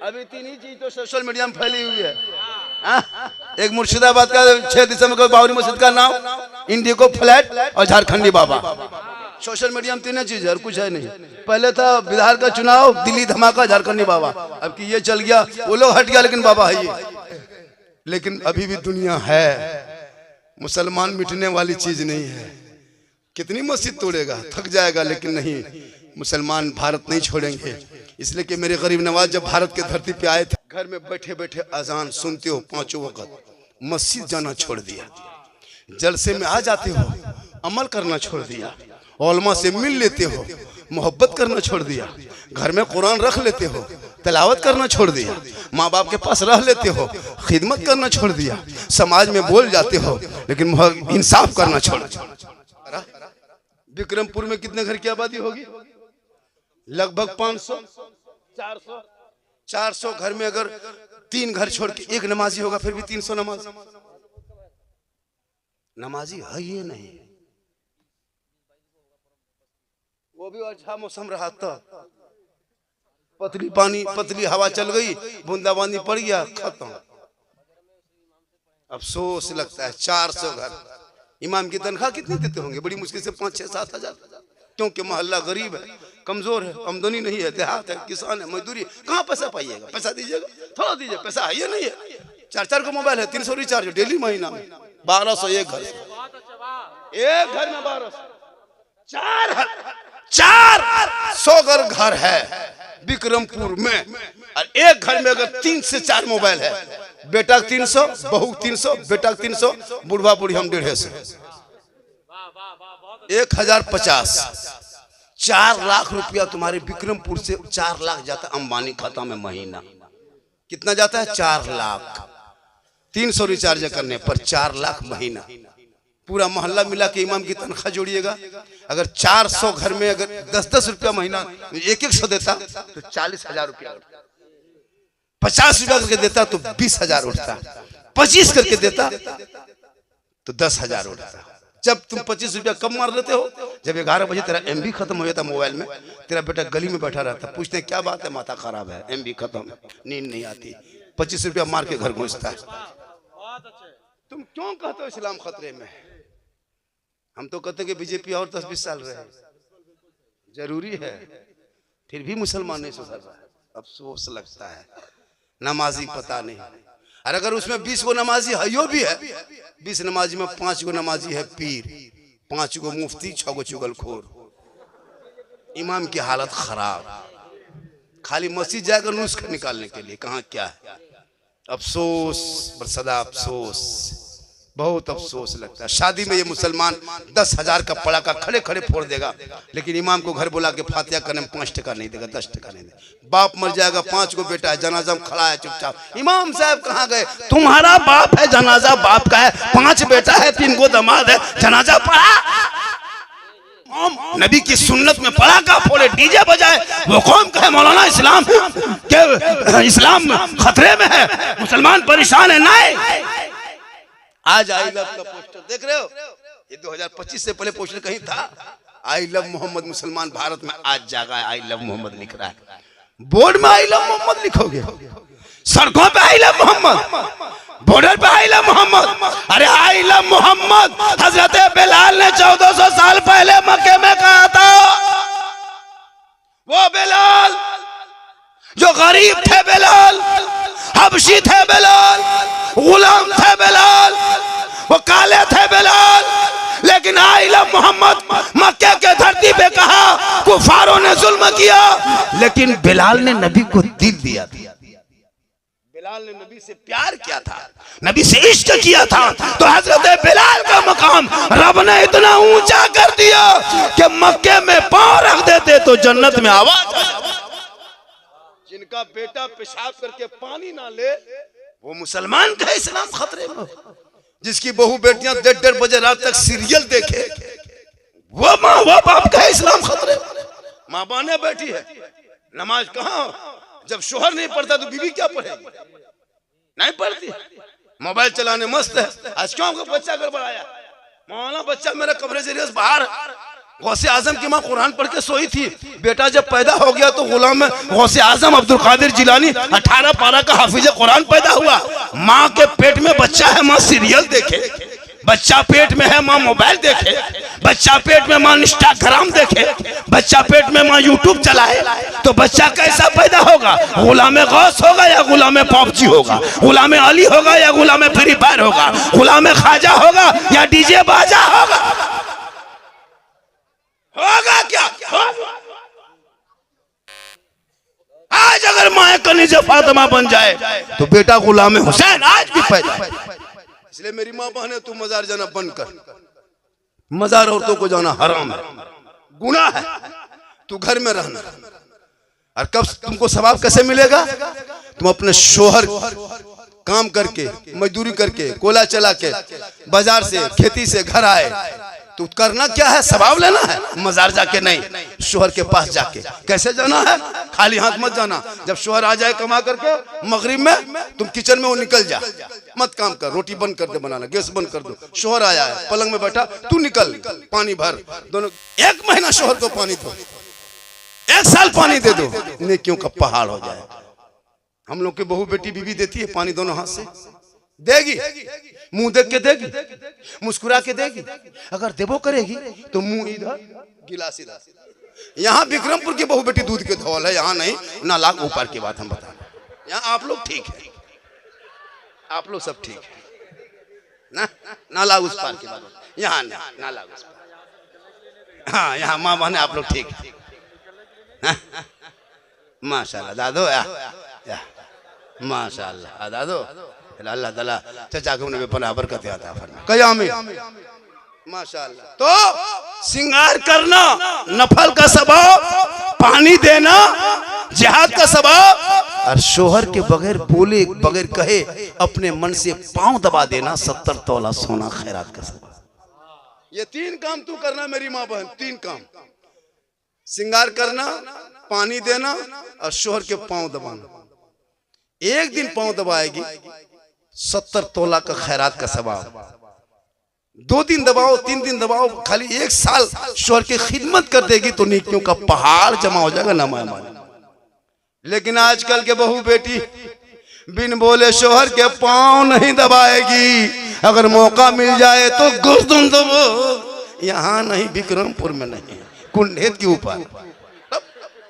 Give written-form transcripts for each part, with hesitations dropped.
अभी तीन ही चीज तो सोशल मीडिया में फैली हुई है। एक मुर्शिदाबाद का 6 दिसंबर को बाबरी मस्जिद का नाम, इंडिको फ्लैट और झारखंडी बाबा। सोशल मीडिया में तीन चीज है और कुछ है नहीं। पहले था बिहार का चुनाव, दिल्ली धमाका, झारखंडी बाबा। अब कि ये चल गया, वो लोग हट गया, लेकिन बाबा है ये। लेकिन अभी भी दुनिया है, मुसलमान मिटने वाली चीज नहीं है। कितनी मस्जिद तोड़ेगा, थक जाएगा, लेकिन नहीं, मुसलमान भारत नहीं छोड़ेंगे। इसलिए कि मेरे गरीब नवाज जब भारत के धरती पे आए थे, घर में बैठे बैठे अजान सुनते हो 5 वक्त, मस्जिद जाना छोड़ दिया, जलसे में आ जाते हो, अमल करना छोड़ दिया, उलमा से मिल लेते हो, मोहब्बत करना छोड़ दिया, घर में कुरान रख लेते हो, तिलावत करना छोड़ दिया, माँ बाप के पास रह लेते हो, खिदमत करना छोड़ दिया, समाज में बोल जाते हो, लेकिन इंसाफ करना छोड़ दिया। विक्रमपुर में कितने घर की आबादी होगी? लगभग 500 400 घर में अगर 3 घर छोड़ के एक नमाजी होगा, फिर भी 300 नमाजी है ये नहीं। वो भी अच्छा मौसम रहा था, पतली हवा चल गई, बूंदाबांदी पड़ गया, खत्म। अफसोस लगता है 400 घर। इमाम की तनख्वाह कितनी देते होंगे? बड़ी मुश्किल से 5-6-7 हजार, क्योंकि मोहल्ला गरीब है, कमजोर है, आमदनी नहीं है, देहात है, किसान है, मजदूरी, कहाँ पैसा पाइएगा? पैसा दीजिएगा, थोड़ा दीजिए, पैसा है ये नहीं है। 4 को मोबाइल है, 300 रिचार्ज डेली, महीना में 1200 एक घर में 1200, 400 घर है विक्रमपुर में। और एक घर में अगर 3 से 4 मोबाइल है, बेटा 300, बहू 300, बेटा 300, बुढ़वा बुढ़ी हम 150, 1050, 4 लाख रुपया तुम्हारे विक्रमपुर से 4 लाख जाता अंबानी खाता में महीना। कितना जाता है? 4 लाख। 300 रिचार्ज करने पर 4 लाख महीना। पूरा मोहल्ला मिला के इमाम की तनख्वाह जोड़िएगा, अगर 400 घर में अगर 10-10 रुपया महीना 100 देता तो 40,000 रुपया उठता। 50 रुपया करके देता तो 20,000 उठता। 25 करके देता तो 10,000 उठता। जब तुम 25 रुपया कम मार लेते हो, जब 11 बजे तेरा MB खत्म हो जाता मोबाइल में, तेरा बेटा गली में बैठा रहता, पूछते क्या बात है? माथा खराब है, MB खत्म, नींद नहीं आती, 25 रुपया मार के घर घुसता है। तुम क्यों कहते हो इस्लाम खतरे में? हम तो कहते कि बीजेपी और 10-20 साल रहे, जरूरी है, फिर भी मुसलमान नहीं सुधर रहा है। अफसोस लगता है, नमाजी पता नहीं। और अगर उसमें 20 गो नमाजी हयो भी है, 20 नमाजी में 5 गो नमाजी है पीर, 5 गो मुफ्ती, 6 गो चुगलखोर। इमाम की हालत खराब, खाली मस्जिद जाकर नुस्खा निकालने के लिए, कहाँ क्या है। अफसोस, बरसदा अफसोस, बहुत अफसोस लगता है। शादी में ये मुसलमान 10,000 का पड़ाका खड़े खड़े फोड़ देगा, लेकिन इमाम को घर बुला के फातिहा करने में 5 टका नहीं देगा, 10 टका नहीं देगा। बाप मर जाएगा, 5 गो बेटा है, जनाजा में खड़ा है चुपचाप। इमाम साहब कहाँ गए? तुम्हारा बाप है, जनाजा बाप का है, 5 बेटा है, 3 गो दामाद है, जनाजा पड़ा। नबी की सुन्नत में पड़ाका फोड़े, डीजे बजाए, वो कौन कहे मौलाना इस्लाम के इस्लाम खतरे में है, मुसलमान परेशान है? नहीं। आज आई लव का पोस्टर देख रहे हो? ये 2025 से पहले पोस्टर कहीं था? आई लव मोहम्मद, मुसलमान भारत में आज जागा है, आई लव मोहम्मद लिख रहा है। बोर्ड में आई लव मोहम्मद लिखोगे, सड़कों पे आई लव मोहम्मद, बॉर्डर पे आई लव मोहम्मद। अरे आई लव मोहम्मद हजरत बिलाल ने 1400 साल पहले मक्के में कहा था। वो बिलाल जो गरीब थे, बिलाल हबशी थे, बिलाल गुलाम थे, बिलाल वो काले थे, बिलाल, लेकिन आई लव मोहम्मद मक्के के धरती पे कहा। कुफारों ने जुल्म किया, लेकिन बिलाल ने नबी को दिल दिया था। बिलाल ने नबी से प्यार किया था, नबी से इश्क किया था। तो हजरत बिलाल का मकाम रब ने इतना ऊंचा कर दिया कि मक्के में पांव रख देते तो जन्नत में आवाज। जिनका बेटा पेशाब करके पानी ना ले, वो मुसलमान का इस्लाम खतरे में। जिसकी बहू बेटियां 1:30 बजे रात तक सीरियल देखे, वो माँ वो बाप का इस्लाम खतरे में। माँ बाने बैठी है, नमाज कहाँ? जब शोहर नहीं पढ़ता तो बीवी क्या पढ़ेगी? नहीं पढ़ती, मोबाइल चलाने मस्त है। आज क्यों आपका बच्चा गड़बड़ाया? मौलाना बच्चा मेरा कमरे से बाहर, गौसे आजम की माँ कुरान पढ़ के सोई थी। बेटा जब पैदा हो गया तो गुलाम गौसे आजम अब्दुल कादिर जिलानी 18 पारा का हाफिज कुरान पैदा हुआ। माँ के पेट में बच्चा है, माँ सीरियल देखे। बच्चा पेट में है, माँ मोबाइल देखे। बच्चा पेट में, माँ इंस्टाग्राम देखे। बच्चा पेट में, माँ यूट्यूब चलाए। तो बच्चा कैसा पैदा होगा? गुलाम गौस होगा या गुलाम पॉपजी होगा? गुलाम अली होगा या गुलाम फ्री फायर होगा? गुलाम ख्वाजा होगा या डीजे बाजा होगा? होगा क्या? आज अगर माए कनीज़े फातिमा बन जाए तो बेटा गुलाम हुसैन आज भी पैदा। इसलिए मेरी माँ बहने, तू मजार जाना बंद कर। मजार औरतों को जाना हराम है, गुनाह है। तू घर में रहना। और कब तुमको सवाब कैसे मिलेगा? तुम अपने शोहर काम करके, मजदूरी करके, कोला चला के, बाजार से, खेती से घर आए तो करना क्या है? सवाब लेना है। मजार जाके नहीं, शोहर के पास जाके। कैसे जाना है? खाली हाथ मत जाना। जब शोहर आ जाए कमा करके, मगरिब में तुम किचन में वो निकल जा, मत काम कर। रोटी बंद कर दे बनाना, गैस बंद कर दो। शोहर आया है, पलंग में बैठा, तू निकल, पानी भर। दोनों 1 महीना शोहर को पानी दो, 1 साल पानी दे दो, नेकियों का पहाड़ हो जाए। हम लोग के बहू बेटी बीवी देती है पानी, दोनों हाथ से देगी, मुंह देख के देगी, मुस्कुरा के देगी। अगर देवो करेगी तो मुंह इधर, गिलास इधर। यहाँ विक्रमपुर की बहू बेटी दूध के धौल है, यहाँ नहीं। ना लाख ऊपर की बात हम बता, यहाँ आप लोग ठीक है, आप लोग सब ठीक है ना लाख उस पार की बात, यहाँ नहीं, ना लाख उस पार। हाँ, यहाँ माँ बहने आप लोग ठीक है। माशाल्लाह दादो, या माशाल्लाह दादो, अल्लाह ताला चचा को उन्हें बराबर आता फरमा कयामी माशाल्लाह। तो सिंगार करना नफल का सवाब, पानी देना जिहाद का सवाब, और शोहर के बगैर बोले बगैर कहे अपने मन से पांव दबा देना 70 तोला सोना खैरात का सवाब। ये 3 काम तू करना मेरी माँ बहन, 3 काम। सिंगार करना, पानी देना और शोहर के पांव दबाना। एक दिन पांव दबाएगी 70 तोला का खैरात का सवाब। 2 दिन दबाओ, 3 दिन दबाओ, खाली 1 साल शोहर की खिदमत कर देगी तो नेकियों का पहाड़ जमा हो जाएगा ना मामा। लेकिन आजकल के बहू बेटी बिन बोले शोहर के पांव नहीं दबाएगी। अगर मौका मिल जाए तो गर्दन दबो। यहाँ नहीं, विक्रमपुर में नहीं, कुंडेत के ऊपर।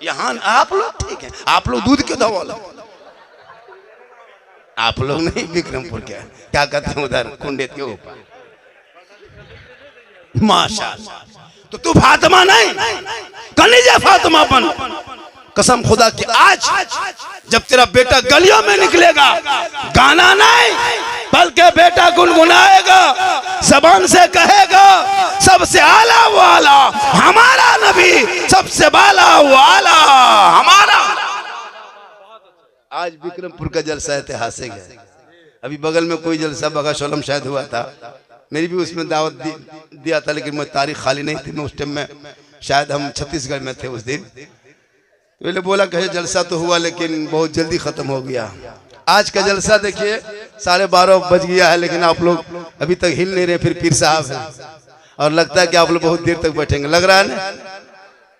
यहाँ आप लोग ठीक है, आप लोग दूध के धौल, आप लोग नहीं विक्रमपुर के, क्या कहते हैं उधर कुंडेत के ऊपर। माशाअल्लाह। तो तू फातिमा नहीं, कनीज़े फातिमा बन। कसम खुदा की, आज जब तेरा बेटा गलियों में निकलेगा, गाना नहीं बल्कि बेटा गुनगुनाएगा, ज़बान से कहेगा सबसे आला वो आला हमारा नबी, सबसे बाला वो आला हमारा। आज विक्रमपुर का जलसा ऐतिहासिक है। अभी बगल में कोई जलसा बगाशोलम शायद हुआ था, मेरी भी उसमें दावत दिया था, लेकिन मैं तारीख खाली नहीं थी। मैं उस टाइम में शायद हम छत्तीसगढ़ में थे उस दिन। पहले बोला कहे जलसा तो हुआ लेकिन बहुत जल्दी खत्म हो गया। आज का जलसा देखिए 12:30 बज गया है, लेकिन आप लोग अभी तक हिल नहीं रहे। फिर पीर साहब है और लगता है कि आप लोग बहुत देर तक बैठेंगे। लग रहा है ना?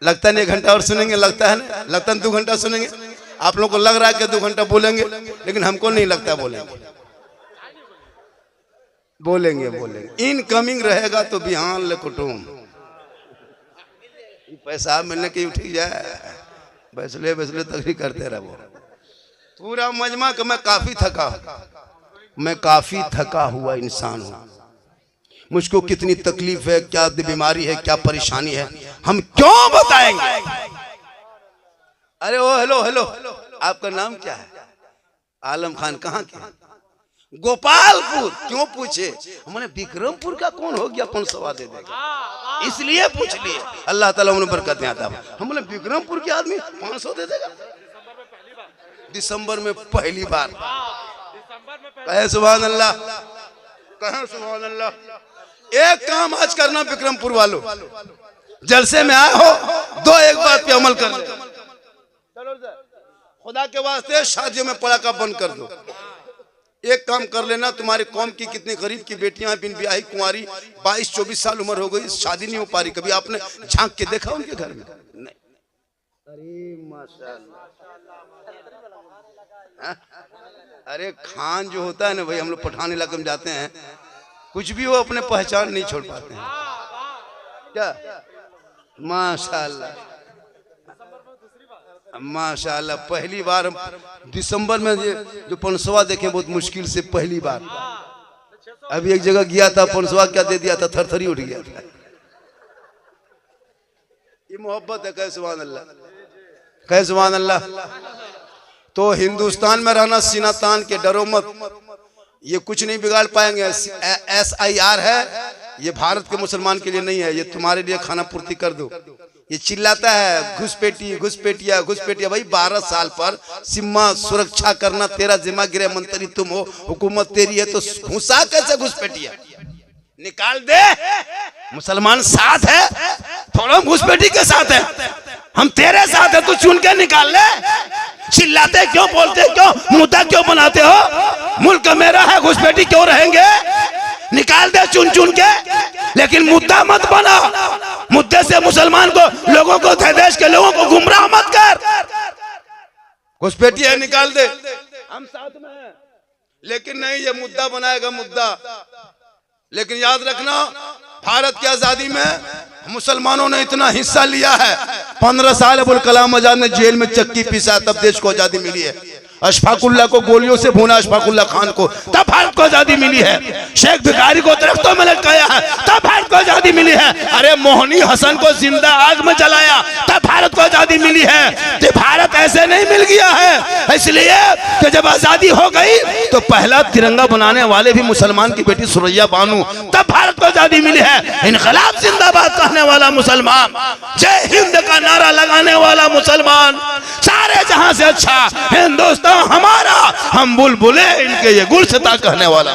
लगता नहीं 1 घंटा और सुनेंगे, लगता है ना? लगता है 2 घंटा सुनेंगे। आप लोग को लग रहा है कि 2 घंटा बोलेंगे, लेकिन हमको नहीं लगता बोलेंगे। बोलेंगे बोलेंगे। इनकमिंग रहेगा तो बिहान ले कुटुम पैसा मिलने की उठी जाए, बैसले बैसले तकरी करते रहो। पूरा मजमा का मैं काफी थका हुआ इंसान हूँ। मुझको कितनी तकलीफ है, क्या बीमारी है, क्या परेशानी है, हम क्यों बताएंगे? अरे ओ हेलो हेलो, आपका नाम क्या है? आलम खान। कहाँ के? गोपालपुर। क्यों पूछे? हमने विक्रमपुर का कौन हो गया 500 दे देगा, इसलिए पूछ लिए। अल्लाह ताला उन्हें बरकतें आता है। हमने विक्रमपुर के आदमी 500 दे देगा। दिसंबर में पहली बार कहे सुभान अल्लाह, कहे सुभान अल्लाह। एक काम आज करना विक्रमपुर वालों, जलसे में आए हो, 1 बात पे अमल कर लो। खुदा के वास्ते शादियों में पड़ाका बंद कर दो। एक काम कर लेना, तुम्हारे कौम की कितने गरीब की बेटियां हैं बिन ब्याही कुंवारी, 22-24 साल उम्र हो गई, शादी नहीं हो पा रही। कभी आपने झांक के देखा उनके घर में? नहीं। अरे माशाल्लाह। अरे खान जो होता है ना भाई, हम लोग पठान इलाके में जाते हैं, कुछ भी हो अपने पहचान नहीं छोड़ पाते हैं क्या? माशाल्लाह माशाल्लाह। पहली बार हम दिसंबर में जो पनसवा देखे, बहुत मुश्किल से पहली बार। अभी एक जगह गया था, पनसवा क्या दे दिया था, थरथरी उठ गया था। ये मोहब्बत है। कहे सुभान अल्लाह, कहे सुभान अल्लाह। तो हिंदुस्तान में रहना, सीना तान के डरो मत, ये कुछ नहीं बिगाड़ पाएंगे। SIR है, ये भारत के मुसलमान के लिए नहीं है, ये तुम्हारे लिए खाना पूर्ति कर दो। ये चिल्लाता है घुसपैठी घुसपैठिया घुसपैठिया। भाई 12 साल पर सीमा सुरक्षा करना तेरा जिम्मा, गृह मंत्री तुम हो, हुकूमत तेरी है, तो घुसा कैसे घुसपैठिया? निकाल दे। मुसलमान साथ है, थोड़ा घुसपैठी के साथ है, हम तेरे साथ है, तू चुन के निकाल ले। चिल्लाते क्यों, बोलते क्यों, मुद्दा क्यों बनाते हो? मुल्क मेरा है, घुसपैठी क्यों रहेंगे? निकाल दे चुन चुन के, लेकिन मुद्दा मत बना। मुद्दे से मुसलमान को, लोगों को, देश के लोगों को गुमराह मत कर। घुसपैठी है, निकाल दे, हम साथ में हैं। लेकिन नहीं, ये मुद्दा बनाएगा मुद्दा। लेकिन याद रखना, भारत की आजादी में मुसलमानों ने इतना हिस्सा लिया है। 15 साल अबुल कलाम आजाद ने जेल में चक्की पीसा, तब देश को आजादी मिली है। अशफाकुल्लाह को गोलियों से भूना, अशफाकुल्लाह खान को, तब भारत को आजादी मिली है। शेख भिखारी को दरख्तों में लटकाया है, तब भारत को आजादी मिली है। अरे मोहनी हसन को जिंदा आग में जलाया, तब भारत को आजादी मिली है। तो भारत ऐसे नहीं मिल गया है, इसलिए कि जब आजादी हो गई तो पहला तिरंगा बनाने वाले भी मुसलमान की बेटी सुरैया बानू, तब भारत को आजादी मिली है। इनकलाब जिंदाबाद कहने वाला मुसलमान, जय हिंद का नारा लगाने वाला मुसलमान, सारे जहां से अच्छा हिंदुस्तान हमारा, हम बुलबुले इनके ये गुलसिता कहने वाला।